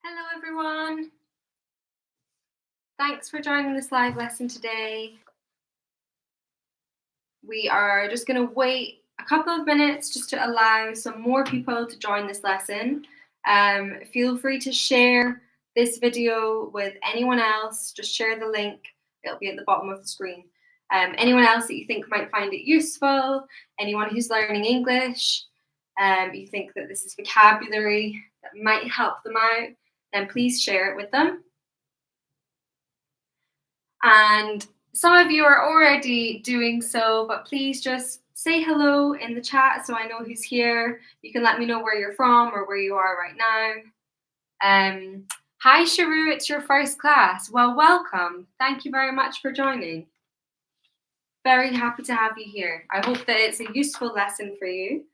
Hello everyone. Thanks for joining this live lesson today. We are just going to wait a couple of minutes just to allow some more people to join this lesson. Feel free to share this video with anyone else. Just share the link. It'll be at the bottom of the screen. Anyone else that you think might find it useful, anyone who's learning English, you think that this is vocabulary that might help them out, then please share it with them. And some of you are already doing so, but please just say hello in the chat so I know who's here. You can let me know where you're from or where you are right now. Hi, Sharu, it's your first class. Well, welcome. Thank you very much for joining. Very happy to have you here. I hope that it's a useful lesson for you.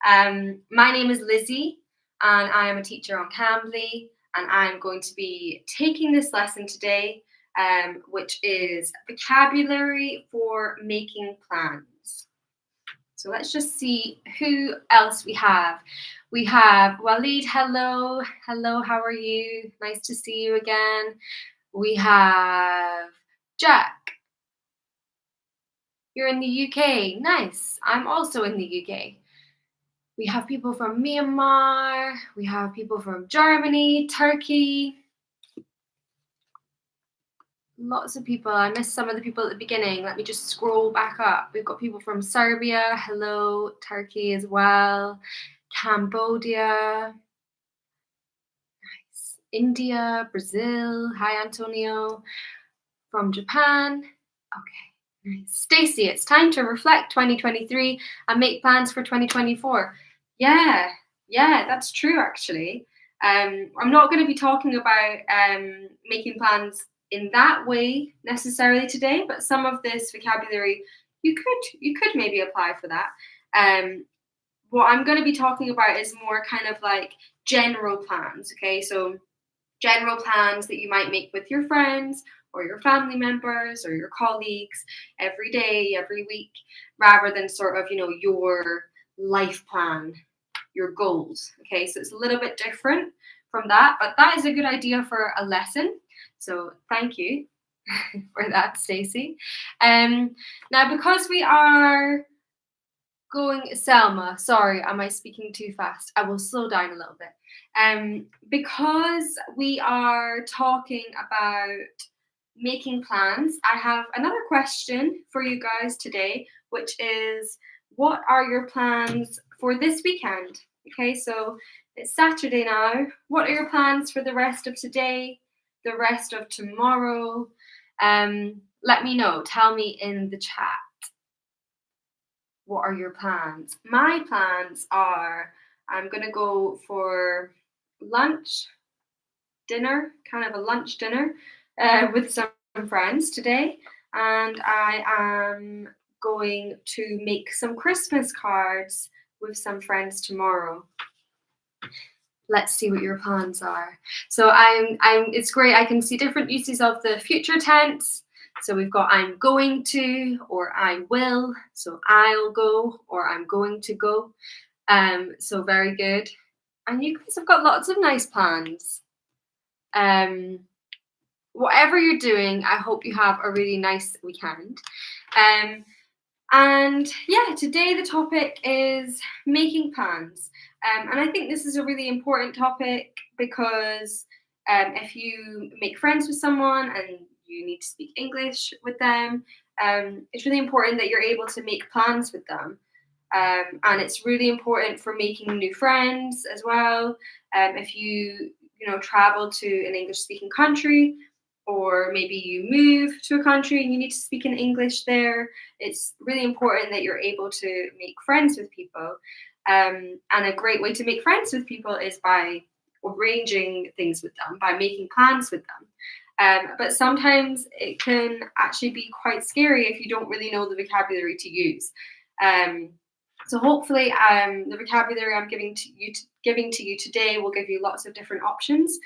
My name is Lizzie, and I am a teacher on Cambly, and I'm going to be taking this lesson today, which is vocabulary for making plans. So let's just see who else we have. We have Walid, hello. Hello, how are you? Nice to see you again. We have Jack. You're in the UK. Nice. I'm also in the UK. We have people from Myanmar. We have people from Germany, Turkey. Lots of people. I missed some of the people at the beginning. Let me just scroll back up. We've got people from Serbia. Hello, Turkey as well. Cambodia. Nice. India, Brazil. Hi, Antonio. From Japan. Okay. Nice. Stacey, it's time to reflect 2023 and make plans for 2024. Yeah, that's true actually. I'm not going to be talking about making plans in that way necessarily today, but some of this vocabulary you could maybe apply for that. What I'm going to be talking about is more kind of like general plans, okay? So general plans that you might make with your friends or your family members or your colleagues every day, every week, rather than sort of, your life plan, your goals. Okay, so it's a little bit different from that, but that is a good idea for a lesson. So thank you for that, Stacey. Now, because we are going, Selma, sorry, am I speaking too fast? I will slow down a little bit. Because we are talking about making plans, I have another question for you guys today, which is, what are your plans for this weekend? Okay, so it's Saturday now. What are your plans for the rest of today, the rest of tomorrow? Let me know. Tell me in the chat. What are your plans? My plans are, I'm going to go for lunch, dinner, kind of a lunch dinner with some friends today. And I am going to make some Christmas cards with some friends tomorrow. Let's see what your plans are. So it's great. I can see different uses of the future tense. So we've got I'm going to, or I will. So I'll go, or I'm going to go. So very good. And you guys have got lots of nice plans. Whatever you're doing, I hope you have a really nice weekend. And yeah, today the topic is making plans. And I think this is a really important topic because if you make friends with someone and you need to speak English with them, it's really important that you're able to make plans with them. And it's really important for making new friends as well. If you travel to an English-speaking country, or maybe you move to a country and you need to speak in English there, it's really important that you're able to make friends with people. And a great way to make friends with people is by arranging things with them, by making plans with them. But sometimes it can actually be quite scary if you don't really know the vocabulary to use. So hopefully the vocabulary I'm giving to you today will give you lots of different options.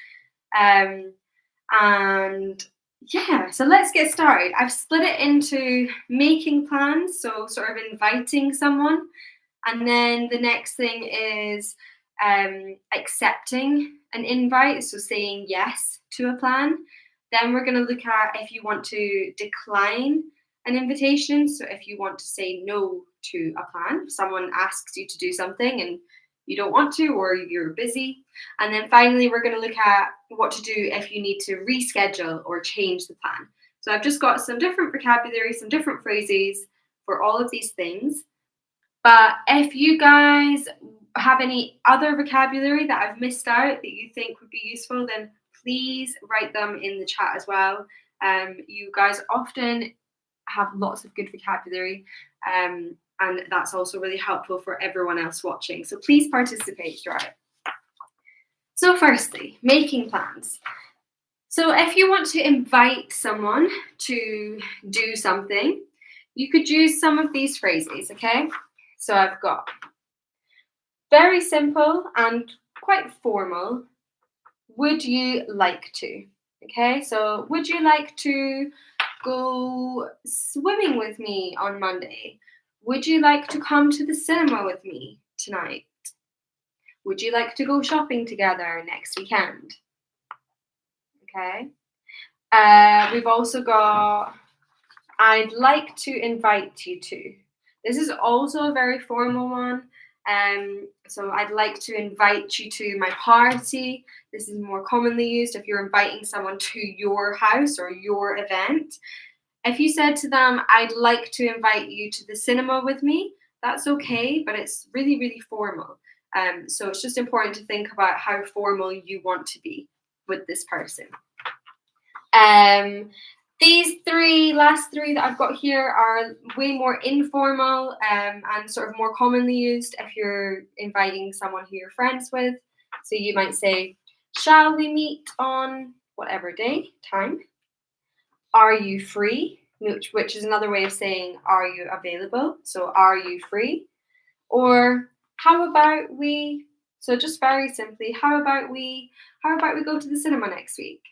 And yeah, so let's get started. I've split it into making plans, so sort of inviting someone. And then the next thing is accepting an invite, so saying yes to a plan. Then we're going to look at if you want to decline an invitation. So if you want to say no to a plan, if someone asks you to do something and you don't want to, or you're busy. And then finally, we're going to look at what to do if you need to reschedule or change the plan. So I've just got some different vocabulary, some different phrases for all of these things. But if you guys have any other vocabulary that I've missed out that you think would be useful, then please write them in the chat as well. You guys often have lots of good vocabulary, and that's also really helpful for everyone else watching. So please participate throughout. So firstly, making plans. So if you want to invite someone to do something, you could use some of these phrases, okay? So I've got very simple and quite formal. Would you like to? Okay, so would you like to go swimming with me on Monday? Would you like to come to the cinema with me tonight? Would you like to go shopping together next weekend? Okay. We've also got, I'd like to invite you to. This is also a very formal one. So I'd like to invite you to my party. This is more commonly used if you're inviting someone to your house or your event. If you said to them, I'd like to invite you to the cinema with me, that's okay, but it's really, really formal. So it's just important to think about how formal you want to be with this person. These last three that I've got here are way more informal and sort of more commonly used if you're inviting someone who you're friends with. So you might say, shall we meet on whatever day, time? Are you free? Which is another way of saying, are you available? So are you free? Or how about we, so just very simply, how about we go to the cinema next week?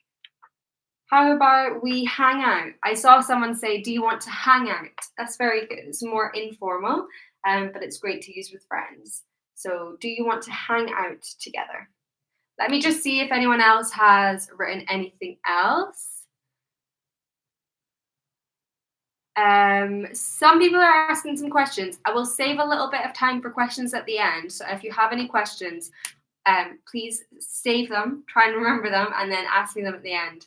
How about we hang out? I saw someone say, do you want to hang out? That's very good. It's more informal, but it's great to use with friends. So do you want to hang out together? Let me just see if anyone else has written anything else. Some people are asking some questions. I will save a little bit of time for questions at the end. So if you have any questions, please save them, try and remember them, and then ask me them at the end.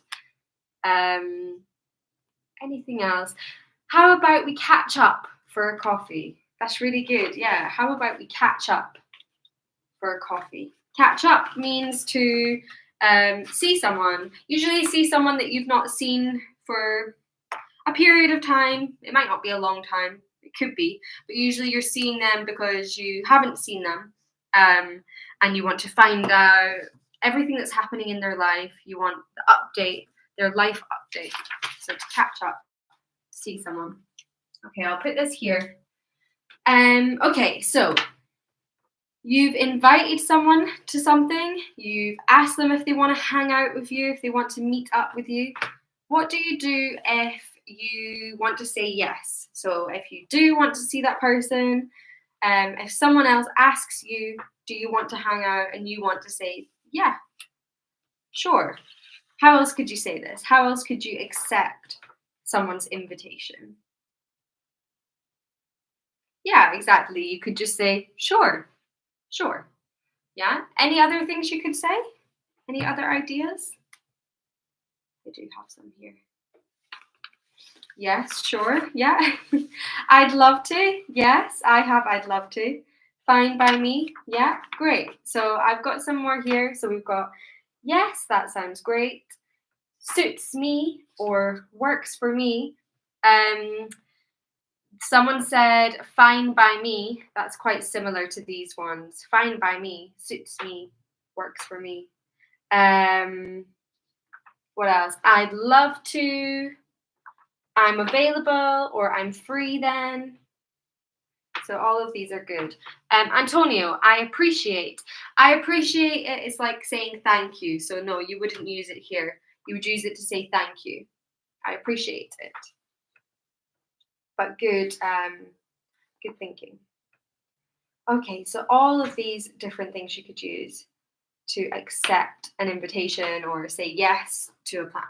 Anything else? How about we catch up for a coffee? That's really good. Yeah. How about we catch up for a coffee? Catch up means to see someone. Usually see someone that you've not seen for a period of time. It might not be a long time. It could be. But usually you're seeing them because you haven't seen them. And you want to find out everything that's happening in their life. You want the update, their life update. So to catch up, see someone. Okay, I'll put this here. Okay, so you've invited someone to something. You've asked them if they want to hang out with you, if they want to meet up with you. What do you do if you want to say yes? So if you do want to see that person, if someone else asks you, do you want to hang out, and you want to say, yeah, sure. How else could you say this? How else could you accept someone's invitation? Yeah, exactly. You could just say, sure, sure. Yeah. Any other things you could say? Any other ideas? I do have some here. Yes, sure. Yeah. I'd love to. Yes, I have. I'd love to. Fine by me. Yeah, great. So I've got some more here. So we've got, yes, that sounds great. Suits me or works for me. Someone said, fine by me. That's quite similar to these ones. Fine by me, suits me, works for me. What else? I'd love to. I'm available, or I'm free then. So all of these are good. Antonio, I appreciate. I appreciate it is like saying thank you. So no, you wouldn't use it here. You would use it to say thank you. I appreciate it. But good, good thinking. Okay, so all of these different things you could use to accept an invitation or say yes to a plan.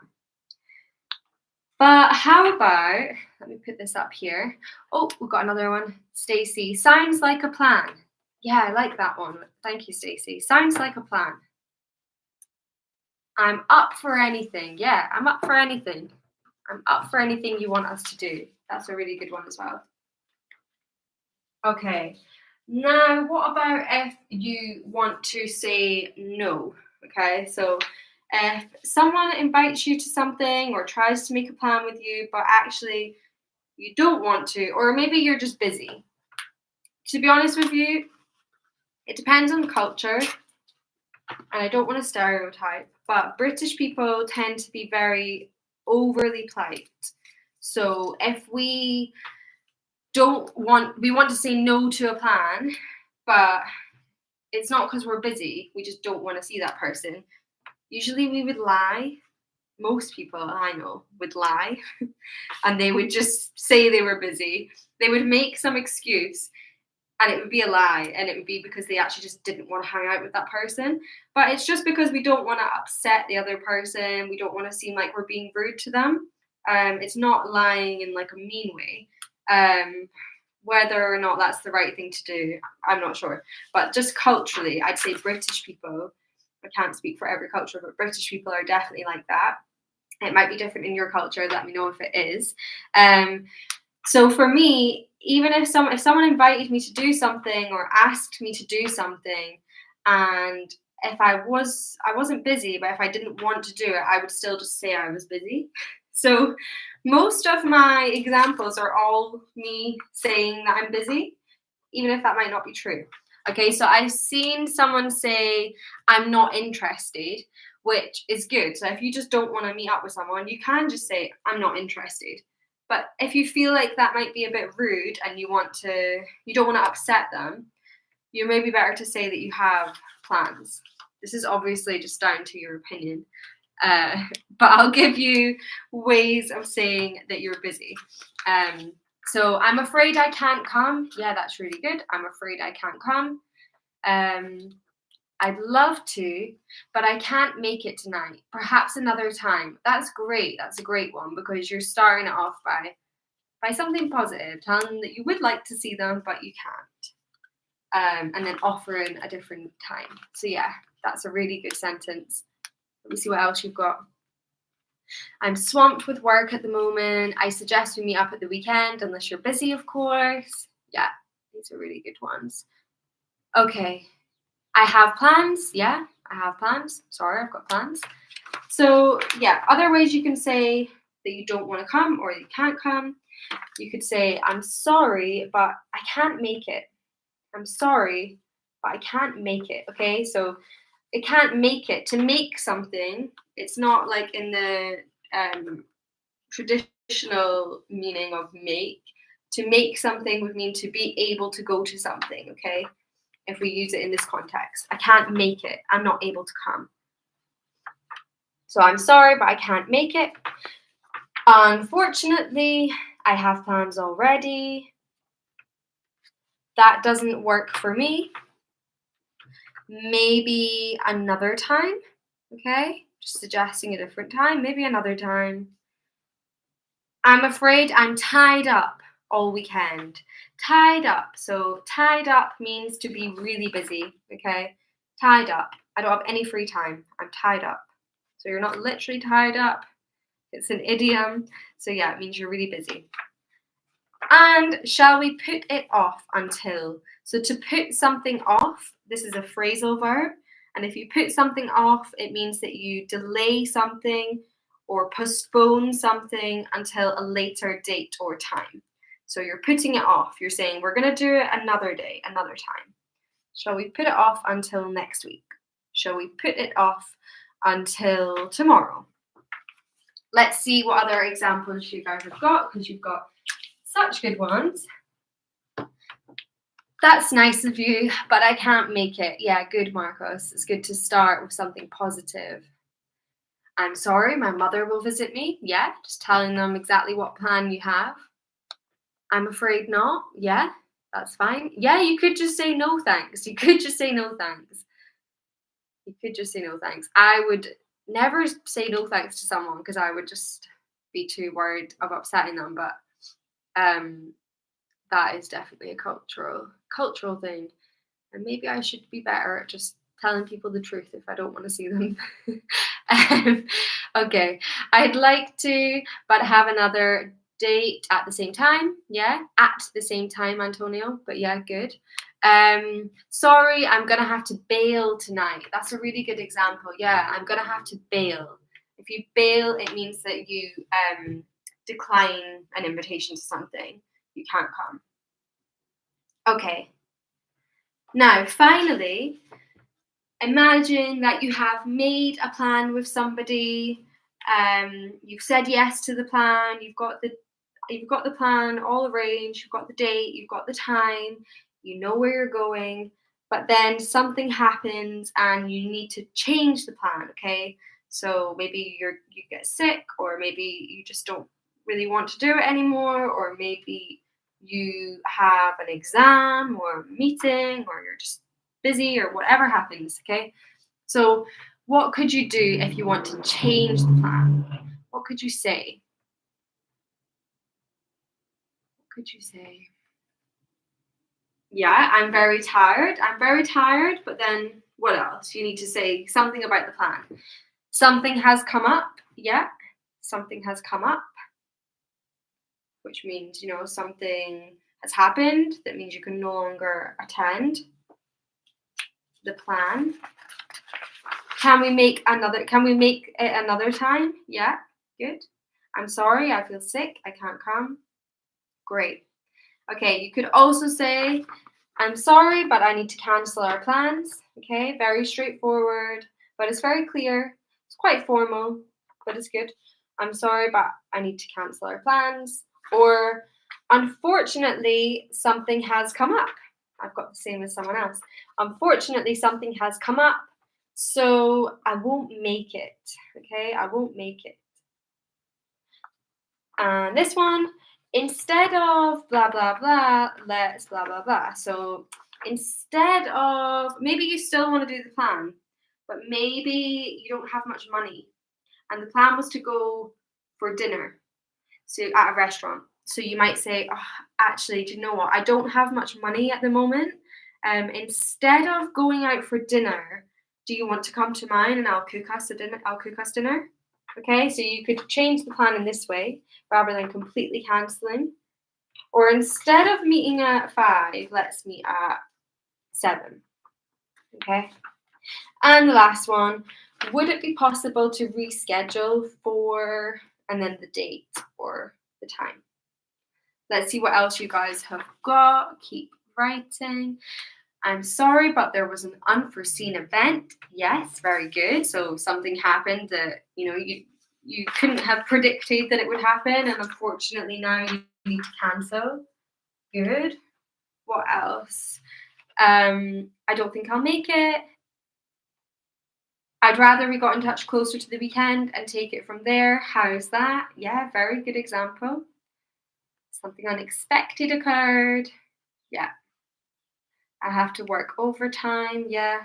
But how about, let me put this up here. Oh, we've got another one. Stacey, sounds like a plan. Yeah, I like that one. Thank you, Stacey. Sounds like a plan. I'm up for anything. Yeah, I'm up for anything. I'm up for anything you want us to do. That's a really good one as well. Okay. Now, what about if you want to say no? Okay, so if someone invites you to something or tries to make a plan with you, but actually you don't want to, or maybe you're just busy. To be honest with you, it depends on culture, and I don't want to stereotype, but British people tend to be very overly polite. So if we want to say no to a plan, but it's not because we're busy, we just don't want to see that person. Usually we would lie. Most people I know would lie and they would just say they were busy. They would make some excuse and it would be a lie, and it would be because they actually just didn't want to hang out with that person. But it's just because we don't want to upset the other person. We don't want to seem like we're being rude to them. It's not lying in like a mean way. Whether or not that's the right thing to do, I'm not sure. But just culturally, I'd say British people, I can't speak for every culture, but British people are definitely like that. It might be different in your culture. Let me know if it is. So for me, even if someone invited me to do something or asked me to do something, and if I wasn't busy, but if I didn't want to do it, I would still just say I was busy. So most of my examples are all me saying that I'm busy, even if that might not be true. Okay, so I've seen someone say I'm not interested, which is good. So if you just don't want to meet up with someone, you can just say I'm not interested. But if you feel like that might be a bit rude and you don't want to upset them, you're maybe better to say that you have plans. This is obviously just down to your opinion. But I'll give you ways of saying that you're busy. So I'm afraid I can't come. Yeah, that's really good. I'm afraid I can't come. I'd love to, but I can't make it tonight. Perhaps another time. That's great. That's a great one because you're starting it off by something positive, telling them that you would like to see them, but you can't. And then offering a different time. So yeah, that's a really good sentence. Let me see what else you've got. I'm swamped with work at the moment. I suggest we meet up at the weekend, unless you're busy, of course. Yeah, these are really good ones. Okay. I have plans. Yeah, I have plans. Sorry, I've got plans. So yeah, other ways you can say that you don't want to come or you can't come. You could say, I'm sorry, but I can't make it. I'm sorry, but I can't make it. Okay, so it can't make it. To make something, it's not like in the traditional meaning of make. To make something would mean to be able to go to something, okay? If we use it in this context. I can't make it. I'm not able to come. So I'm sorry, but I can't make it. Unfortunately, I have plans already. That doesn't work for me. Maybe another time, okay? Just suggesting a different time, maybe another time. I'm afraid I'm tied up all weekend. Tied up. So tied up means to be really busy, okay? Tied up. I don't have any free time. I'm tied up. So you're not literally tied up. It's an idiom. So yeah, it means you're really busy. And shall we put it off until? So to put something off, this is a phrasal verb. And if you put something off, it means that you delay something or postpone something until a later date or time. So you're putting it off. You're saying, we're going to do it another day, another time. Shall we put it off until next week? Shall we put it off until tomorrow? Let's see what other examples you guys have got, because you've got such good ones. That's nice of you, but I can't make it. Yeah, good, Marcos. It's good to start with something positive. I'm sorry, my mother will visit me. Yeah, just telling them exactly what plan you have. I'm afraid not. Yeah, that's fine. Yeah, you could just say no thanks. You could just say no thanks. You could just say no thanks. I would never say no thanks to someone because I would just be too worried of upsetting them. But that is definitely a cultural thing. And maybe I should be better at just telling people the truth if I don't want to see them. um, okay, I'd like to, but have another date at the same time. Yeah, at the same time, Antonio. But yeah, good. Sorry, I'm gonna have to bail tonight. That's a really good example. Yeah, I'm gonna have to bail. If you bail, it means that you decline an invitation to something. You can't come. Okay. Now, finally, imagine that you have made a plan with somebody. You've said yes to the plan. You've got the plan all arranged. You've got the date. You've got the time. You know where you're going. But then something happens and you need to change the plan. Okay, so maybe you get sick, or maybe you just don't really want to do it anymore, or maybe you have an exam or a meeting, or you're just busy, or whatever happens. Okay, so what could you do if you want to change the plan? What could you say? What could you say? Yeah, I'm very tired. I'm very tired, but then what else? You need to say something about the plan. Something has come up. Yeah, something has come up, which means, something has happened. That means you can no longer attend the plan. Can we make it another time? Yeah, good. I'm sorry, I feel sick. I can't come. Great. Okay, you could also say, I'm sorry, but I need to cancel our plans. Okay, very straightforward, but it's very clear. It's quite formal, but it's good. I'm sorry, but I need to cancel our plans. Or, unfortunately, something has come up. I've got the same as someone else. Unfortunately, something has come up, so I won't make it. Okay, I won't make it. And this one, instead of blah, blah, blah, let's blah, blah, blah. So instead of, maybe you still want to do the plan, but maybe you don't have much money. And the plan was to go for dinner, so at a restaurant. So you might say, oh, actually, do you know what? I don't have much money at the moment. Instead of going out for dinner, do you want to come to mine and I'll cook us dinner? Okay, so you could change the plan in this way rather than completely cancelling. Or instead of meeting at 5, let's meet at 7. Okay. And the last one, would it be possible to reschedule for, and then the date or the time? Let's see what else you guys have got. Keep writing. I'm sorry, but there was an unforeseen event. Yes, very good. So something happened that, you couldn't have predicted that it would happen, and unfortunately now you need to cancel. Good. What else? I don't think I'll make it. I'd rather we got in touch closer to the weekend and take it from there. How's that? Yeah, very good example. Something unexpected occurred. Yeah. I have to work overtime. Yeah.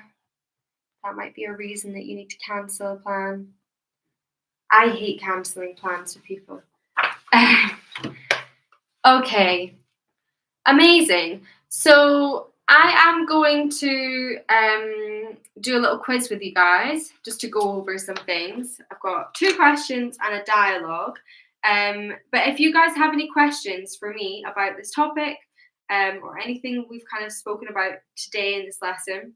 That might be a reason that you need to cancel a plan. I hate cancelling plans for people. Okay. Amazing. So I am going to do a little quiz with you guys just to go over some things. I've got 2 questions and a dialogue. But if you guys have any questions for me about this topic or anything we've kind of spoken about today in this lesson,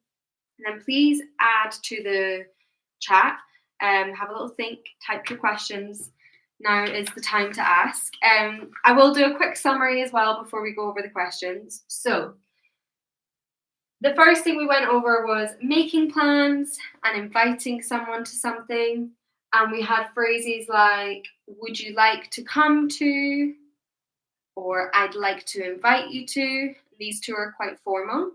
then please add to the chat. Have a little think, type your questions. Now is the time to ask. I will do a quick summary as well before we go over the questions. So, the first thing we went over was making plans and inviting someone to something. And we had phrases like, would you like to come to? Or I'd like to invite you to. These 2 are quite formal.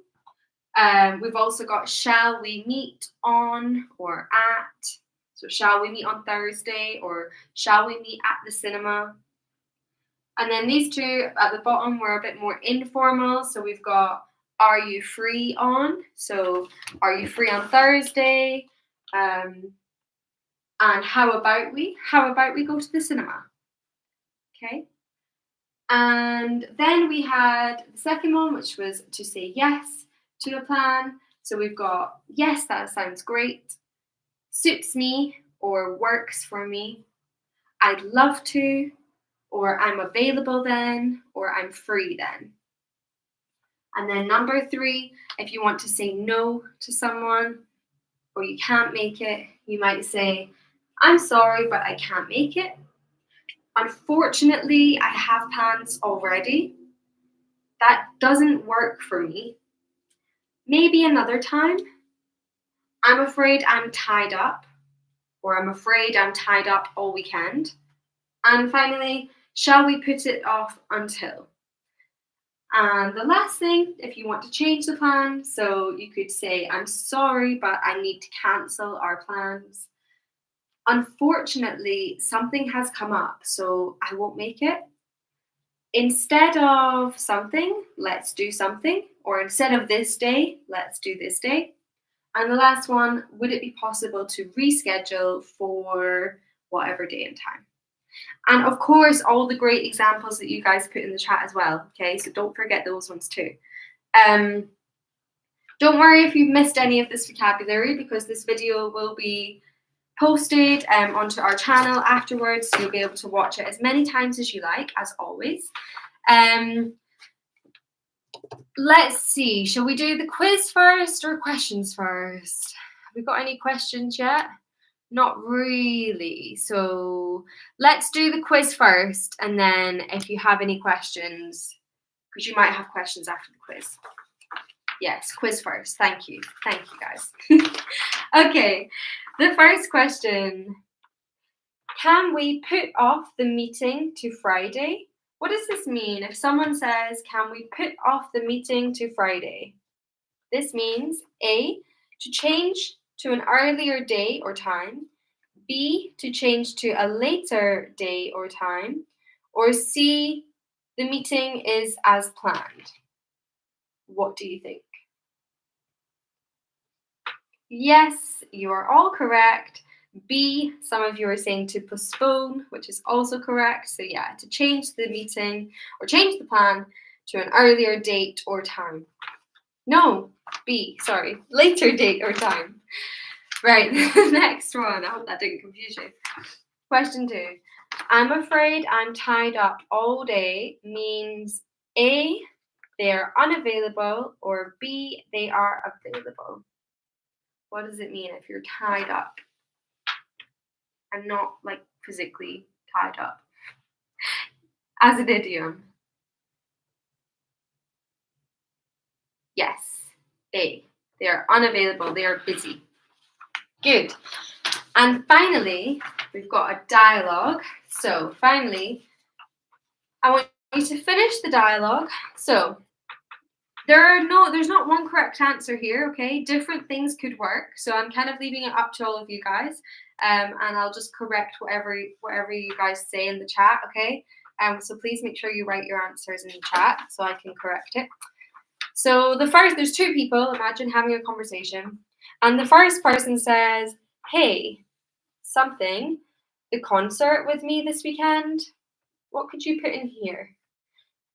We've also got shall we meet on or at. So shall we meet on Thursday, or shall we meet at the cinema? And then these 2 at the bottom were a bit more informal. So we've got are you free on? So are you free on Thursday? And how about we go to the cinema? Okay. And then we had the second one, which was to say yes to a plan. So we've got, yes, that sounds great, suits me or works for me, I'd love to, or I'm available then, or I'm free then. And then number 3, if you want to say no to someone or you can't make it, you might say, I'm sorry, but I can't make it. Unfortunately, I have plans already. That doesn't work for me. Maybe another time. I'm afraid I'm tied up, or I'm afraid I'm tied up all weekend. And finally, shall we put it off until? And the last thing, if you want to change the plan, so you could say, I'm sorry, but I need to cancel our plans. Unfortunately, something has come up, so I won't make it. Instead of something, let's do something. Or instead of this day, let's do this day. And the last one, would it be possible to reschedule for whatever day and time? And of course, all the great examples that you guys put in the chat as well. Okay, so don't forget those ones too. Don't worry if you've missed any of this vocabulary, because this video will be posted onto our channel afterwards, so you'll be able to watch it as many times as you like, as always. Let's see, shall we do the quiz first or questions first? Have we got any questions yet? Not really. So let's do the quiz first, and then if you have any questions, because you might have questions after the quiz. Yes, quiz first. Thank you. Thank you, guys. Okay, the first question. Can we put off the meeting to Friday? What does this mean? If someone says, can we put off the meeting to Friday? This means A, to change to an earlier day or time, B, to change to a later day or time, or C, the meeting is as planned. What do you think? Yes, you are all correct. B, some of you are saying to postpone, which is also correct. So yeah, to change the meeting or change the plan to an earlier date or time. No, B, sorry, later date or time. Right, the next one. I hope that didn't confuse you. Question 2. I'm afraid I'm tied up all day means A, they are unavailable, or B, they are available. What does it mean if you're tied up and not like physically tied up? As an idiom. Yes, A, they are unavailable, they are busy. Good. And finally, we've got a dialogue. So finally, I want you to finish the dialogue. So there's not one correct answer here, okay? Different things could work. So I'm kind of leaving it up to all of you guys. And I'll just correct whatever you guys say in the chat, okay? So please make sure you write your answers in the chat so I can correct it. So there's 2 people, imagine having a conversation. And the first person says, hey, something, the concert with me this weekend. What could you put in here?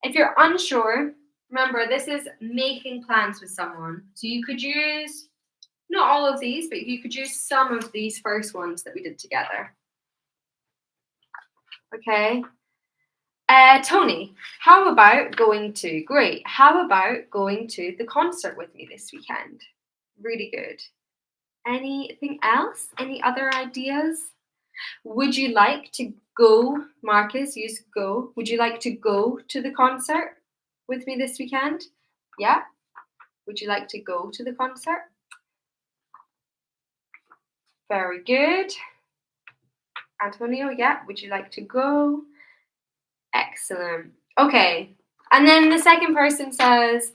If you're unsure, remember this is making plans with someone. So you could use, not all of these, but you could use some of these first ones that we did together. Okay. Tony, how about going to, great. How about going to the concert with me this weekend? Really good. Anything else? Any other ideas? Would you like to go, Marcus, use go. Would you like to go to the concert with me this weekend? Yeah? Would you like to go to the concert? Very good. Antonio, yeah. Would you like to go? Excellent. Okay. And then the second person says,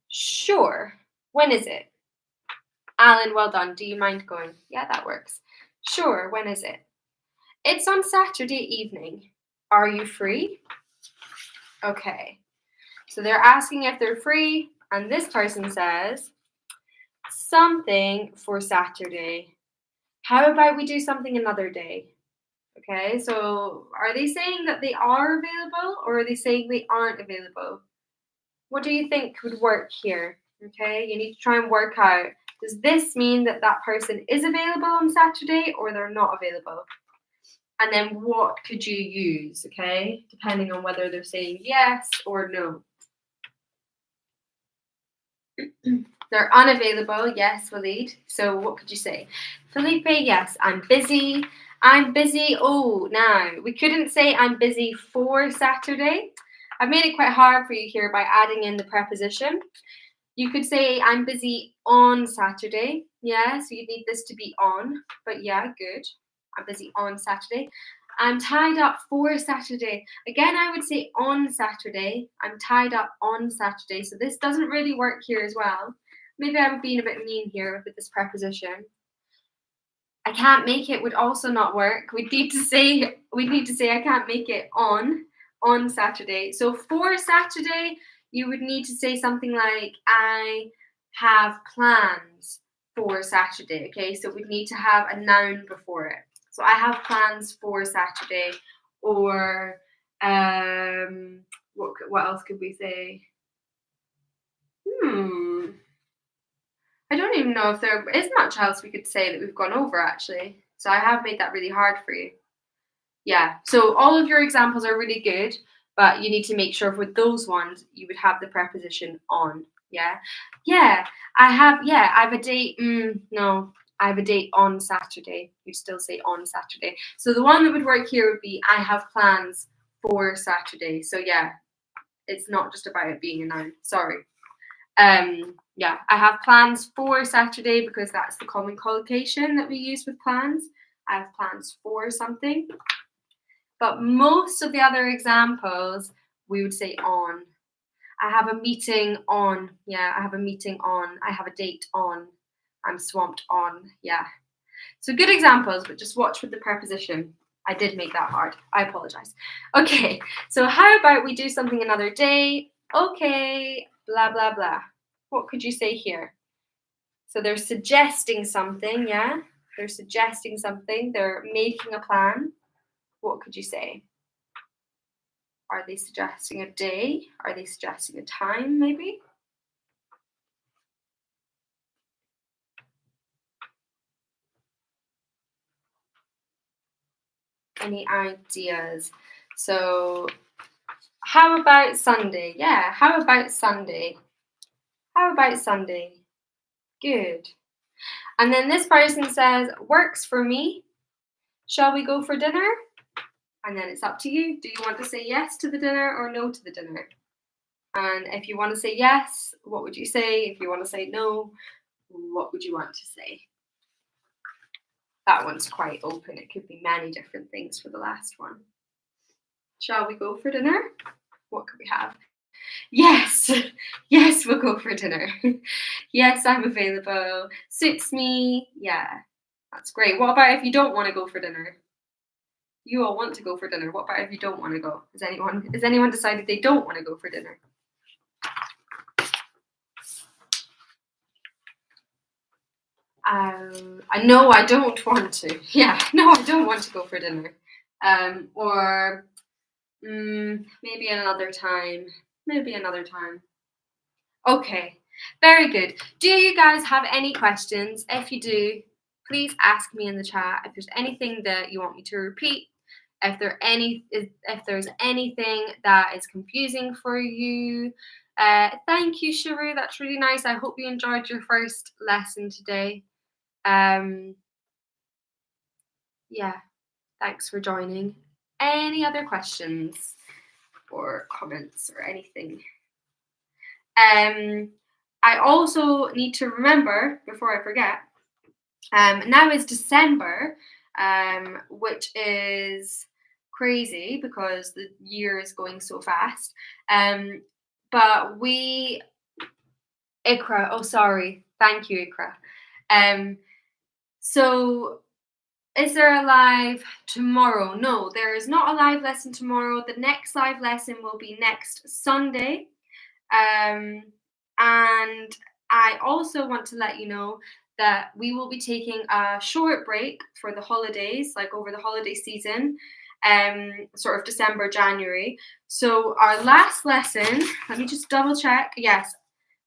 sure. When is it? Alan, well done. Do you mind going? Yeah, that works. Sure. When is it? It's on Saturday evening. Are you free? Okay. So they're asking if they're free, and this person says, something for Saturday. How about we do something another day? Okay, so are they saying that they are available or are they saying they aren't available? What do you think would work here? Okay, you need to try and work out, does this mean that that person is available on Saturday or they're not available? And then what could you use, okay, depending on whether they're saying yes or no. They're unavailable, yes, Walid. So what could you say? Felipe, yes, I'm busy. I'm busy. Oh, now we couldn't say I'm busy for Saturday. I've made it quite hard for you here by adding in the preposition. You could say I'm busy on Saturday. Yeah, so you need this to be on. But yeah, good. I'm busy on Saturday. I'm tied up for Saturday. Again, I would say on Saturday. I'm tied up on Saturday. So this doesn't really work here as well. Maybe I'm being a bit mean here with this preposition. I can't make it would also not work. We'd need to say I can't make it on Saturday. So for Saturday, you would need to say something like I have plans for Saturday. Okay, so we'd need to have a noun before it. So I have plans for Saturday, or what else could we say? I don't even know if there is much else we could say that we've gone over actually. So I have made that really hard for you. Yeah. So all of your examples are really good, but you need to make sure with those ones you would have the preposition on. Yeah. Yeah. I have a date. No, I have a date on Saturday. You'd still say on Saturday. So the one that would work here would be I have plans for Saturday. So yeah, it's not just about it being a noun. Sorry. Yeah, I have plans for Saturday because that's the common collocation that we use with plans. I have plans for something. But most of the other examples, we would say on. I have a meeting on. Yeah, I have a meeting on. I have a date on. I'm swamped on. Yeah. So good examples, but just watch with the preposition. I did make that hard. I apologize. Okay, so how about we do something another day? Okay, blah, blah, blah. What could you say here? So they're suggesting something, yeah? They're suggesting something. They're making a plan. What could you say? Are they suggesting a day? Are they suggesting a time, maybe? Any ideas? So how about Sunday? Yeah, how about Sunday? How about Sunday? Good. And then this person says, works for me. Shall we go for dinner? And then it's up to you. Do you want to say yes to the dinner or no to the dinner? And if you want to say yes, what would you say? If you want to say no, what would you want to say? That one's quite open. It could be many different things for the last one. Shall we go for dinner? What could we have? Yes, yes, we'll go for dinner. Yes, I'm available. Suits me. Yeah, that's great. What about if you don't want to go for dinner? You all want to go for dinner. What about if you don't want to go? Has anyone decided they don't want to go for dinner? I know I don't want to. Yeah, no, I don't want to go for dinner. Or maybe another time. Maybe another time. Okay, very good. Do you guys have any questions? If you do, please ask me in the chat. If there's anything that you want me to repeat, if there's anything that is confusing for you. Thank you, Sharu. That's really nice. I hope you enjoyed your first lesson today. Yeah, thanks for joining. Any other questions or comments or anything? I also need to remember, before I forget, now is December, which is crazy because the year is going so fast. But Ikra, oh sorry, thank you, Ikra. So is there a live tomorrow? No, there is not a live lesson tomorrow. The next live lesson will be next Sunday. And I also want to let you know that we will be taking a short break for the holidays, like over the holiday season, sort of December, January. So our last lesson, let me just double check. Yes,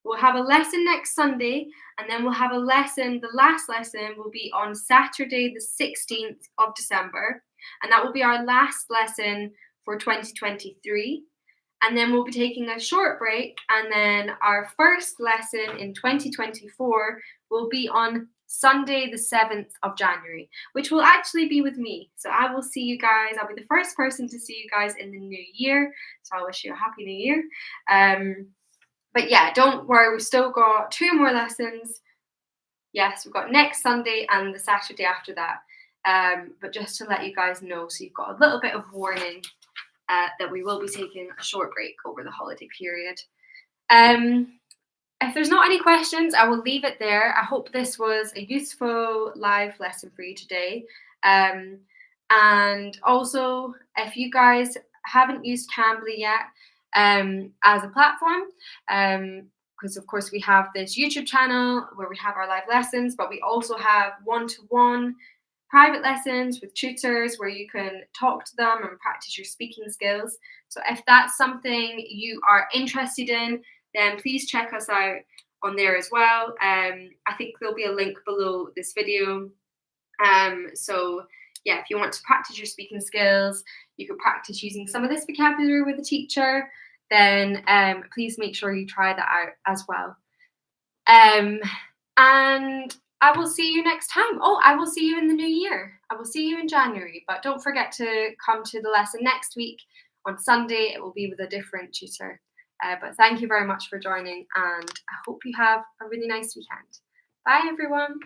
we'll have a lesson next Sunday, and then we'll have a lesson. The last lesson will be on Saturday, the 16th of December, and that will be our last lesson for 2023. And then we'll be taking a short break, and then our first lesson in 2024 will be on Sunday, the 7th of January, which will actually be with me. So I will see you guys. I'll be the first person to see you guys in the new year. So I wish you a happy new year. But yeah, don't worry, we've still got 2 more lessons. Yes, we've got next Sunday and the Saturday after that. But just to let you guys know, so you've got a little bit of warning that we will be taking a short break over the holiday period. If there's not any questions, I will leave it there. I hope this was a useful live lesson for you today. And also, if you guys haven't used Cambly yet as a platform, because of course we have this YouTube channel where we have our live lessons, but we also have one-to-one private lessons with tutors where you can talk to them and practice your speaking skills. So if that's something you are interested in, then please check us out on there as well. I think there'll be a link below this video. So yeah, if you want to practice your speaking skills, you can practice using some of this vocabulary with a teacher, then please make sure you try that out as well. And I will see you next time. Oh, I will see you in the new year. I will see you in January, but don't forget to come to the lesson next week on Sunday. It will be with a different tutor. But thank you very much for joining, and I hope you have a really nice weekend. Bye, everyone.